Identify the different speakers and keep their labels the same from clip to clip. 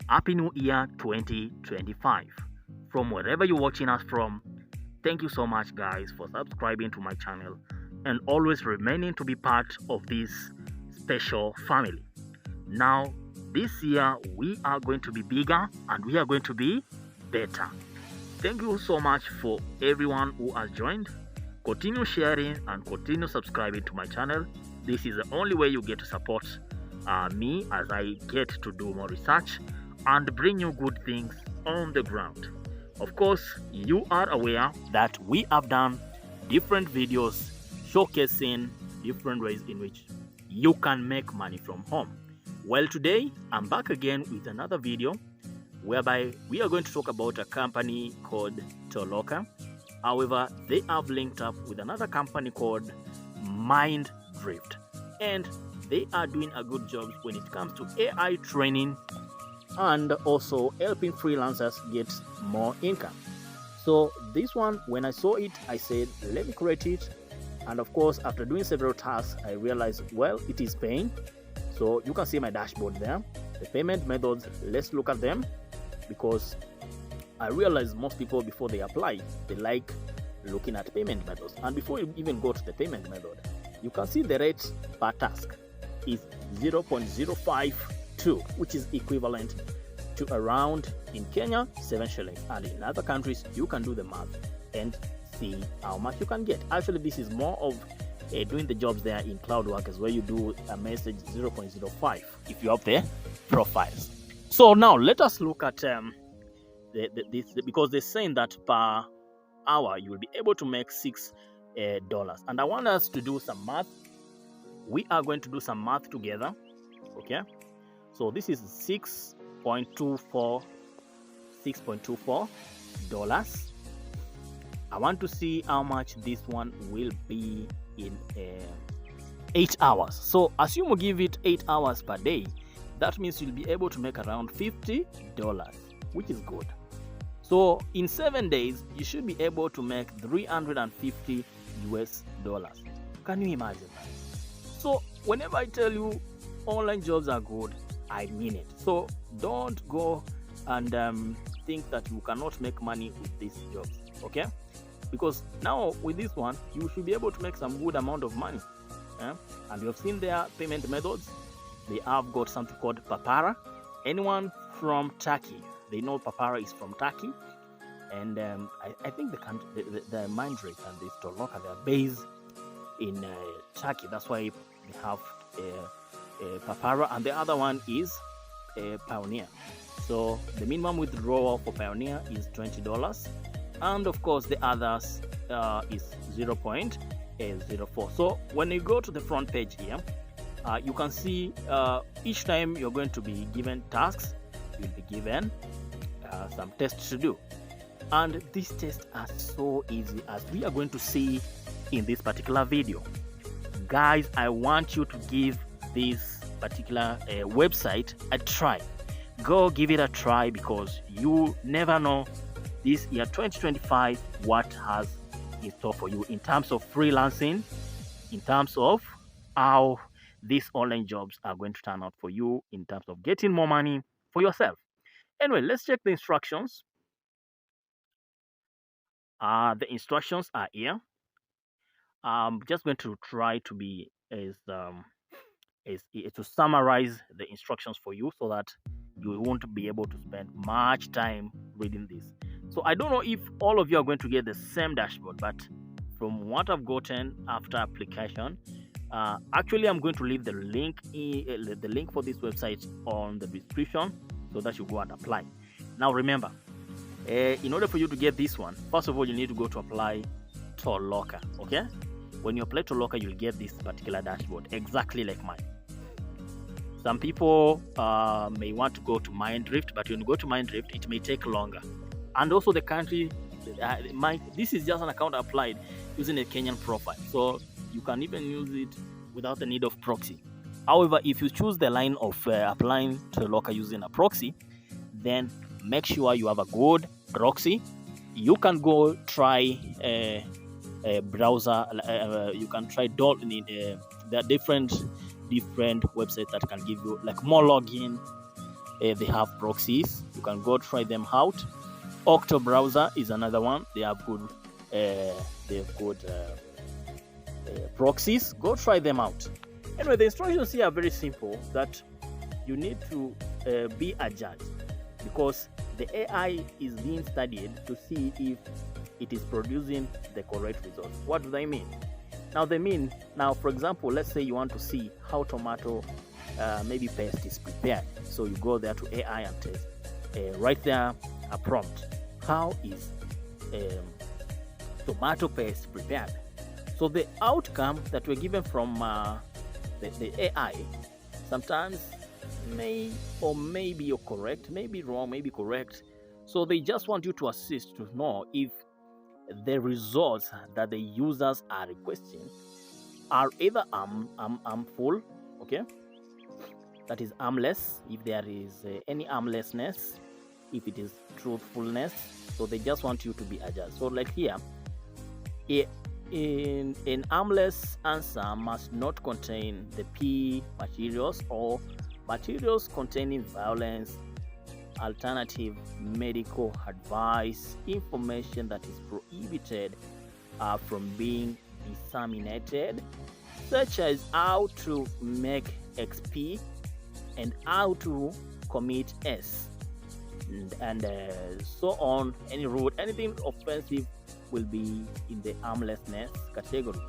Speaker 1: Happy New Year 2025. From wherever you're watching us from, thank you so much, guys, for subscribing to my channel and always remaining to be part of this special family. Now, this year we are going to be bigger and we are going to be better. Thank you so much for everyone who has joined. Continue sharing and continue subscribing to my channel. This is the only way you get to support me as I get to do more research and bring you good things on the ground. Of course, you are aware that we have done different videos showcasing different ways in which you can make money from home. Well, today I'm back again with another video whereby we are going to talk about a company called Toloka. However, they have linked up with another company called Mindrift, and they are doing a good job when it comes to AI training and also helping freelancers get more income. So this one, when I saw it, I said, let me create it. And of course, after doing several tasks, I realized, well, it is paying. So you can see my dashboard there. The payment methods, let's look at them, because I realize most people, before they apply, they like looking at payment methods. And before you even go to the payment method, you can see the rate per task is 0.052, which is equivalent to around, in Kenya, 7 shillings. And in other countries, you can do the math and see how much you can get. Actually, this is more of doing the jobs there in cloud workers, where you do a message 0.05 if you have the profiles. So now let us look at because they're saying that per hour you will be able to make $6. And I want us to do some math. We are going to do some math together. Okay, so this is $6.24 dollars. I want to see how much this one will be in 8 hours. So assume we give it 8 hours per day. That means you'll be able to make around $50, which is good. So in 7 days, you should be able to make $350. Can you imagine that? So whenever I tell you online jobs are good, I mean it. So don't go and think that you cannot make money with these jobs, okay? Because now with this one, you should be able to make some good amount of money. And you have seen their payment methods. They have got something called Papara. Anyone from Turkey, they know Papara is from Turkey. And I think the Mindrift and the Toloka, they are based in Turkey. That's why they have Papara. And the other one is Pioneer. So the minimum withdrawal for Pioneer is $20. And of course, the others is 0.04. So when you go to the front page here, you can see each time you're going to be given tasks, you'll be given some tests to do. And these tests are so easy, as we are going to see in this particular video. Guys, I want you to give this particular website a try. Go give it a try, because you never know this year 2025 what has in store for you in terms of freelancing, in terms of how these online jobs are going to turn out for you in terms of getting more money for yourself. Anyway, let's check the instructions. The instructions are here. I'm just going to try to be to summarize the instructions for you, so that you won't be able to spend much time reading this. So I don't know if all of you are going to get the same dashboard, but from what I've gotten after application, actually I'm going to leave the link for this website on the description, so that you go and apply. Now remember, in order for you to get this one, first of all, you need to go to apply Toloka. Okay, when you apply Toloka, you'll get this particular dashboard exactly like mine. Some people may want to go to Mindrift, but when you go to Mindrift, it may take longer. And also the country, this is just an account applied using a Kenyan profile, so you can even use it without the need of proxy. However, if you choose the line of applying Toloka using a proxy, then make sure you have a good proxy. You can go try a browser. You can try there are different websites that can give you like more login They have proxies. You can go try them out. Octo browser is another one. They have good proxies. Go try them out. Anyway, the instructions here are very simple, that you need to be a judge, because the AI is being studied to see if it is producing the correct results. What do they mean? Now, for example, let's say you want to see how tomato maybe paste is prepared. So you go there to AI and test. Write there a prompt. How is tomato paste prepared? So the outcome that we're given from the AI sometimes may be you're correct, maybe wrong, maybe correct. So they just want you to assist to know if the results that the users are requesting are either harmful, okay, that is harmless, if there is any harmlessness, if it is truthfulness. So they just want you to be adjust. So like here, an harmless answer must not contain the P materials or materials containing violence, alternative medical advice, information that is prohibited from being disseminated, such as how to make XP and how to commit S, and so on. Any rude, anything offensive will be in the harmlessness category.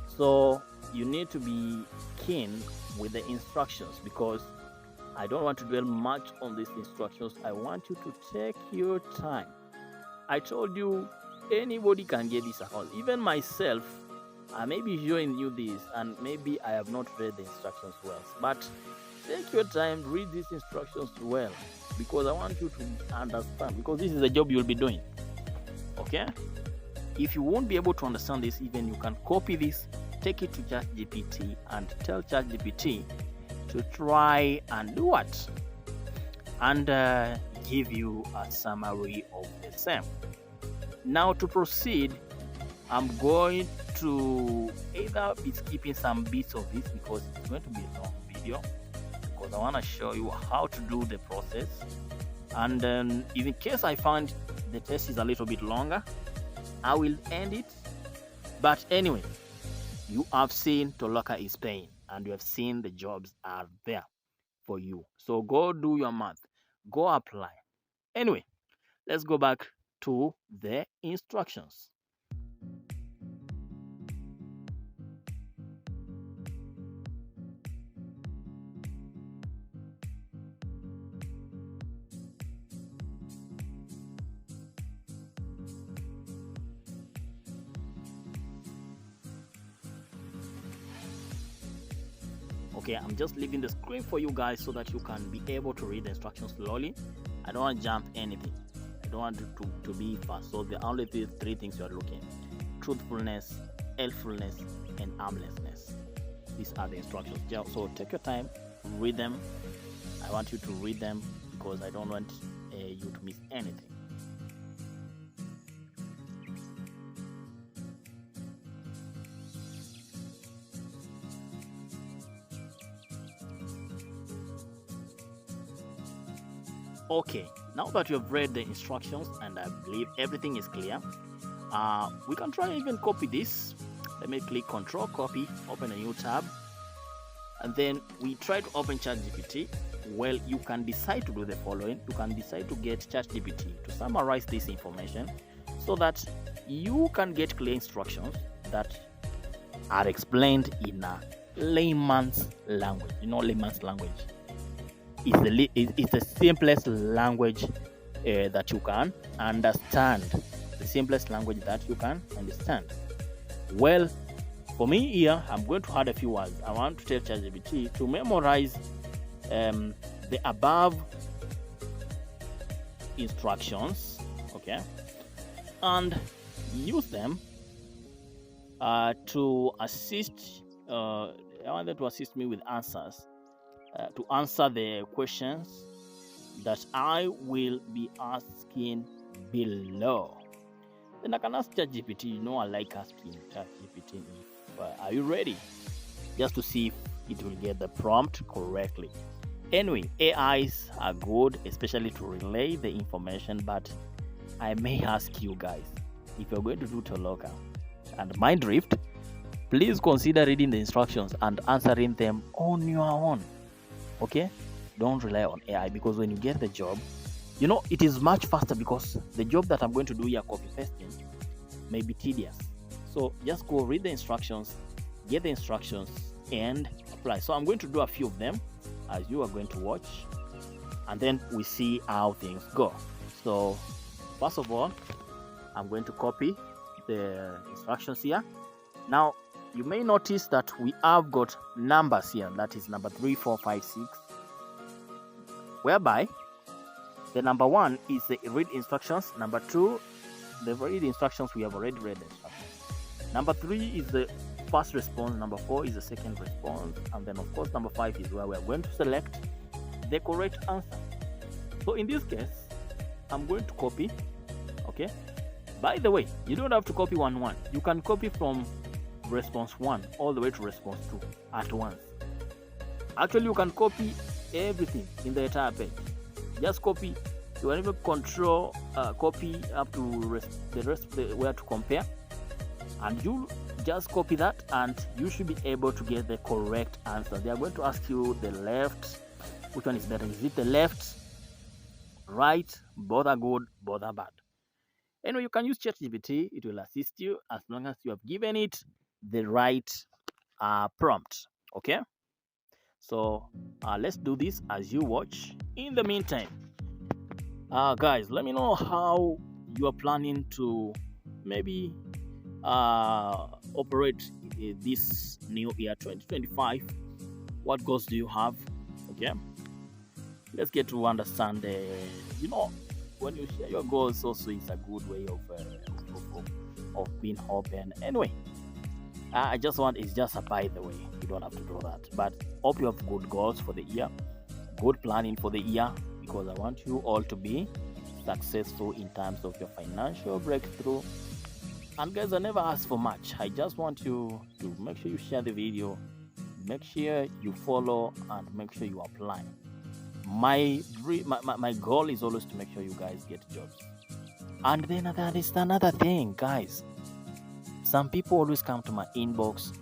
Speaker 1: So you need to be keen with the instructions, because I don't want to dwell much on these instructions. I want you to take your time. I told you anybody can get this account, even myself. I may be showing you this and maybe I have not read the instructions well, but take your time, read these instructions well, because I want you to understand, because this is a job you'll be doing. Okay? If you won't be able to understand this, even you can copy this, take it to ChatGPT and tell ChatGPT to try and do what? And give you a summary of the same. Now to proceed, I'm going to either be skipping some bits of this because it's going to be a long video, because I want to show you how to do the process. And then in case I find the test is a little bit longer, I will end it. But anyway, you have seen Toloka is paying, and you have seen the jobs are there for you. So go do your math, go apply. Anyway, let's go back to the instructions. Okay, I'm just leaving the screen for you guys so that you can be able to read the instructions slowly. I don't want to jump anything. I don't want to be fast. So the only three things you are looking: truthfulness, helpfulness, and harmlessness. These are the instructions. So take your time, read them. I want you to read them because I don't want you to miss anything. Okay, now that you have read the instructions and I believe everything is clear, we can try and even copy this. Let me click Control Copy, open a new tab, and then we try to open ChatGPT. Well, you can decide to do the following. You can decide to get ChatGPT to summarize this information so that you can get clear instructions that are explained in a layman's language. You know, layman's language. It's the simplest language that you can understand. The simplest language that you can understand. Well, for me here, I'm going to add a few words. I want to tell ChatGPT to memorize the above instructions, okay, and use them to assist. I want them to assist me with answers. To answer the questions that I will be asking below. Then I can ask ChatGPT. You know, I like asking ChatGPT if are you ready? Just to see if it will get the prompt correctly. Anyway, AIs are good, especially to relay the information, but I may ask you guys, if you're going to do Toloka and Mindrift, please consider reading the instructions and answering them on your own. Okay? Don't rely on AI, because when you get the job, it is much faster, because the job that I'm going to do here, copy pasting, may be tedious. So just go read the instructions, get the instructions, and apply. So I'm going to do a few of them as you are going to watch, and then we see how things go. So first of all, I'm going to copy the instructions here. Now you may notice that we have got numbers here, that is number 3, 4, 5, 6, whereby the number 1 is the read instructions, number 2 the read instructions, we have already read the instructions, number 3 is the first response, number 4 is the second response, and then of course number 5 is where we are going to select the correct answer. So in this case, I'm going to copy. Okay, by the way, you don't have to copy 1 you can copy from response 1 all the way to response 2 at once. Actually, you can copy everything in the entire page. Just copy. You can even control copy up to the rest where to compare, and you just copy that, and you should be able to get the correct answer. They are going to ask you the left, which one is better. Is it the left, right? Both are good, both are bad. Anyway, you can use ChatGPT. It will assist you as long as you have given it the right prompt. Okay, so let's do this as you watch. In the meantime, guys, let me know how you are planning to maybe operate this new year 2025. What goals do you have? Okay, let's get to understand when you share your goals also is a good way of being open. Anyway, I just want, it's just a by the way, you don't have to do that, but hope you have good goals for the year, good planning for the year, because I want you all to be successful in terms of your financial breakthrough. And guys, I never ask for much. I just want you to make sure you share the video, make sure you follow, and make sure you apply. My goal is always to make sure you guys get jobs. And then there is another thing, guys. Some people always come to my inbox,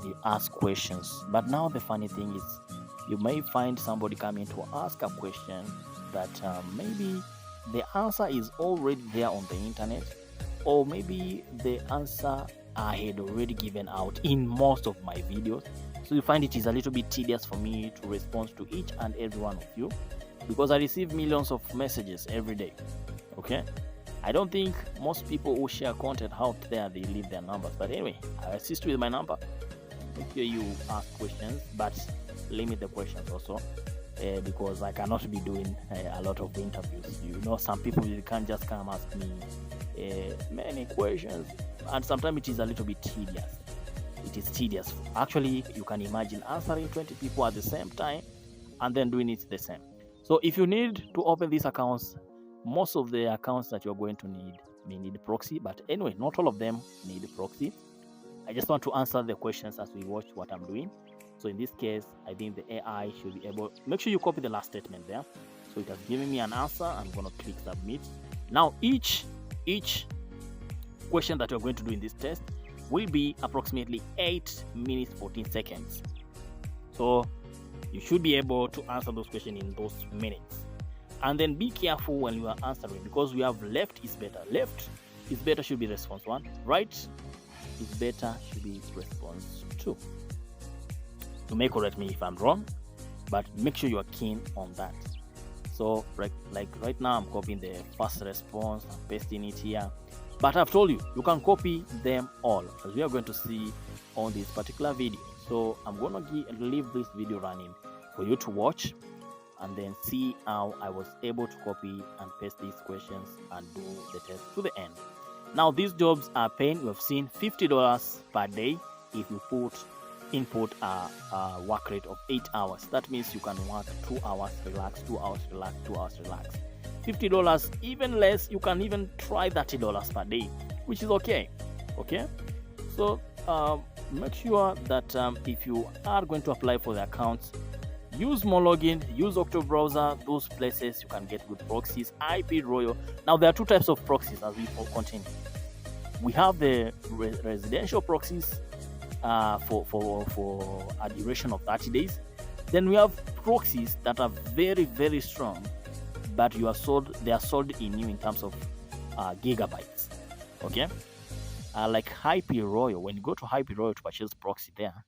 Speaker 1: they ask questions. But now the funny thing is, you may find somebody coming to ask a question that maybe the answer is already there on the internet, or maybe the answer I had already given out in most of my videos. So you find it is a little bit tedious for me to respond to each and every one of you, because I receive millions of messages every day. Okay, I don't think most people who share content out there, they leave their numbers. But anyway, I assist with my number. Make sure you ask questions, but limit the questions also, because I cannot be doing a lot of interviews. Some people, you can't just come ask me many questions, and sometimes it is a little bit tedious. It is tedious. Actually, you can imagine answering 20 people at the same time and then doing it the same. So if you need to open these accounts, most of the accounts that you're going to need may need proxy, but anyway, not all of them need proxy. I just want to answer the questions as we watch what I'm doing. So in this case, I think the AI should be able, make sure you copy the last statement there. So it has given me an answer. I'm going to click submit. Now each question that you're going to do in this test will be approximately 8 minutes 14 seconds. So you should be able to answer those questions in those minutes. And then be careful when you are answering, because we have left is better. Left is better should be response 1. Right is better should be response 2. You may correct me if I'm wrong, but make sure you are keen on that. So like right now, I'm copying the first response, I'm pasting it here. But I've told you, you can copy them all, as we are going to see on this particular video. So I'm going to leave this video running for you to watch, and then see how I was able to copy and paste these questions and do the test to the end. Now these jobs are paying, we have seen $50 per day if you input a work rate of 8 hours. That means you can work 2 hours, relax, 2 hours, relax, 2 hours, relax. $50, even less, you can even try $30 per day, which is okay. So make sure that if you are going to apply for the accounts, Use Mologin, use Octo browser. Those places you can get good proxies. IP Royal. Now there are two types of proxies as we continue. We have the residential proxies for a duration of 30 days. Then we have proxies that are very, very strong, but they are sold in you in terms of gigabytes. Okay, like IP Royal. When you go to IP Royal to purchase proxy there,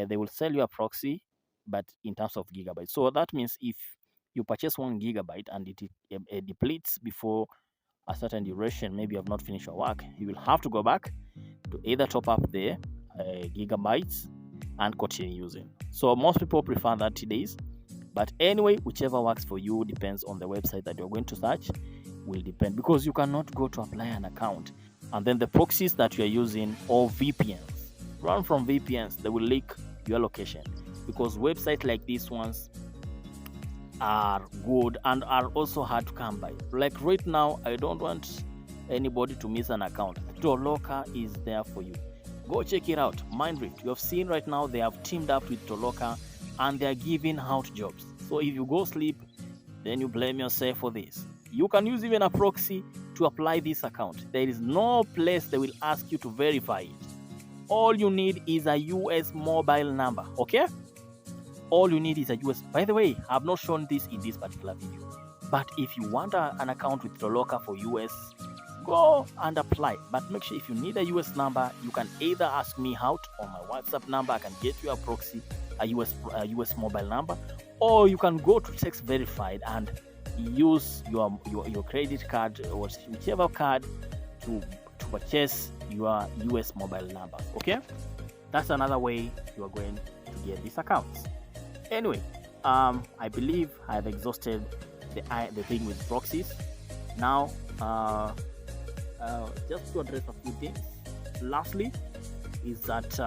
Speaker 1: they will sell you a proxy, but in terms of gigabytes. So that means if you purchase 1 gigabyte and it depletes before a certain duration, maybe you have not finished your work, you will have to go back to either top up the gigabytes and continue using. So most people prefer 30 days, but anyway, whichever works for you, depends on the website that you're going to search, will depend, because you cannot go to apply an account and then the proxies that you're using or VPNs, run from VPNs, they will leak your location, because websites like these ones are good and are also hard to come by. Like right now, I don't want anybody to miss an account. Toloka is there for you. Go check it out. Mindrift, you have seen right now they have teamed up with Toloka and they are giving out jobs. So if you go sleep, then you blame yourself for this. You can use even a proxy to apply this account. There is no place they will ask you to verify it. All you need is a US mobile number, okay? All you need is a US. By the way, I've not shown this in this particular video, but if you want an account with Toloka for US, go and apply. But make sure if you need a US number, you can either ask me out on my WhatsApp number. I can get you a proxy, a US mobile number, or you can go to Text Verified and use your credit card or whichever card to purchase your US mobile number. Okay, that's another way you are going to get these accounts. Anyway, I believe I've exhausted the thing with proxies. Now, just to address a few things. Lastly, is that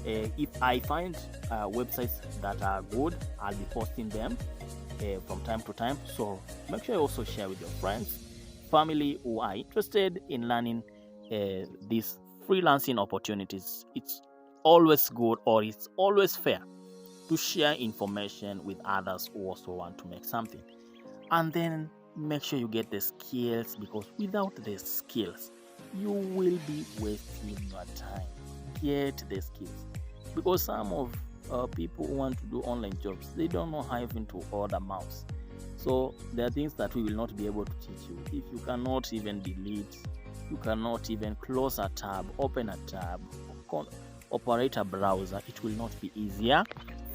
Speaker 1: if I find websites that are good, I'll be posting them from time to time. So make sure you also share with your friends, family who are interested in learning these freelancing opportunities. It's always good, or it's always fair to share information with others who also want to make something. And then make sure you get the skills, because without the skills, you will be wasting your time. Get the skills, because some of people who want to do online jobs, they don't know how even to order mouse. So there are things that we will not be able to teach you. If you cannot even delete, you cannot even close a tab, open a tab, operate a browser, it will not be easier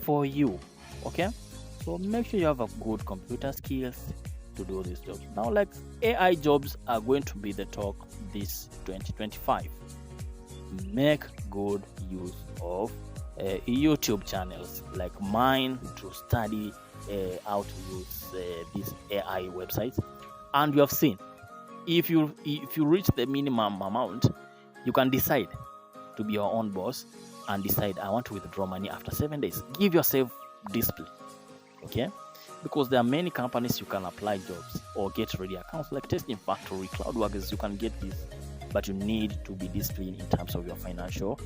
Speaker 1: for you. Okay, so make sure you have a good computer skills to do these jobs. Now, like AI jobs are going to be the talk this 2025. Make good use of YouTube channels like mine to study how to use these AI websites. And you have seen, if you reach the minimum amount, you can decide to be your own boss and decide, I want to withdraw money after 7 days. Give yourself discipline, okay? Because there are many companies you can apply jobs or get ready accounts like Testing Factory, CloudWorks. You can get this, but you need to be disciplined in terms of your financial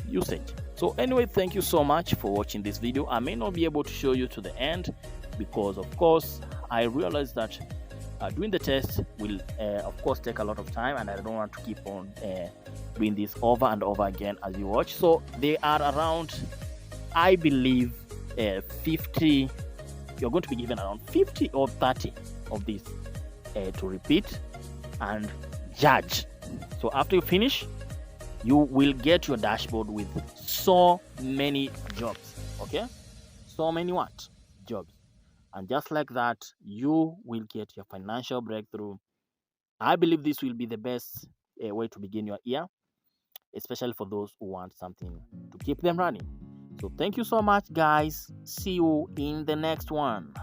Speaker 1: usage. So anyway, thank you so much for watching this video. I may not be able to show you to the end because, of course, I realized that doing the test will, of course, take a lot of time, and I don't want to keep on doing this over and over again as you watch. So they are around, I believe, 50. You're going to be given around 50 or 30 of these to repeat and judge. So after you finish, you will get your dashboard with so many jobs. Okay, so many what jobs, and just like that, you will get your financial breakthrough. I believe this will be the best way to begin your year, especially for those who want something to keep them running. So thank you so much, guys. See you in the next one.